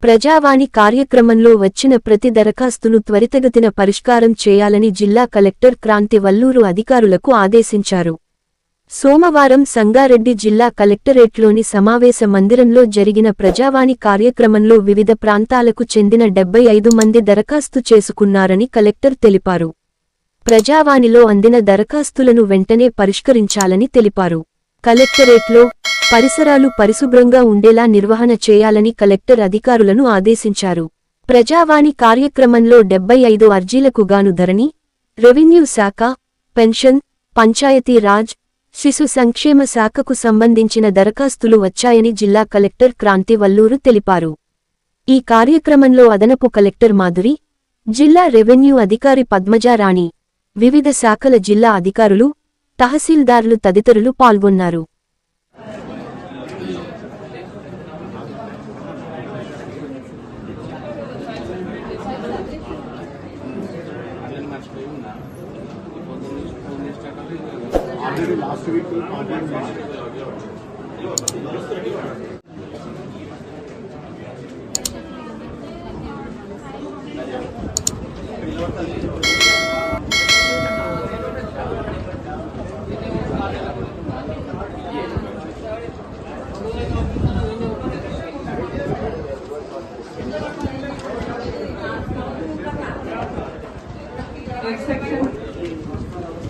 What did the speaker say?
ప్రజావాణి కార్యక్రమంలో వచ్చిన ప్రతి దరఖాస్తును త్వరితగతిన పరిష్కారం చేయాలని జిల్లా కలెక్టర్ క్రాంతి వల్లూరు అధికారులకు ఆదేశించారు. సోమవారం సంగారెడ్డి జిల్లా కలెక్టరేట్లోని సమావేశ మందిరంలో జరిగిన ప్రజావాణి కార్యక్రమంలో వివిధ ప్రాంతాలకు చెందిన 75 మంది దరఖాస్తు చేసుకున్నారని కలెక్టర్ తెలిపారు. ప్రజావాణిలో అందిన దరఖాస్తులను వెంటనే పరిష్కరించాలని తెలిపారు. కలెక్టరేట్లో పరిసరాలు పరిశుభ్రంగా ఉండేలా నిర్వహణ చేయాలని కలెక్టర్ అధికారులను ఆదేశించారు. ప్రజావాణి కార్యక్రమంలో 75 అర్జీలకు గాను ధరణి, రెవెన్యూ శాఖ, పెన్షన్, పంచాయతీ రాజ్, శిశు సంక్షేమ శాఖకు సంబంధించిన దరఖాస్తులు వచ్చాయని జిల్లా కలెక్టర్ క్రాంతి వల్లూరు తెలిపారు. ఈ కార్యక్రమంలో అదనపు కలెక్టర్ మాధురి, జిల్లా రెవెన్యూ అధికారి పద్మజారాణి, వివిధ శాఖల జిల్లా అధికారులు, తహసీల్దార్లు తదితరులు పాల్గొన్నారు. Last week, Next section.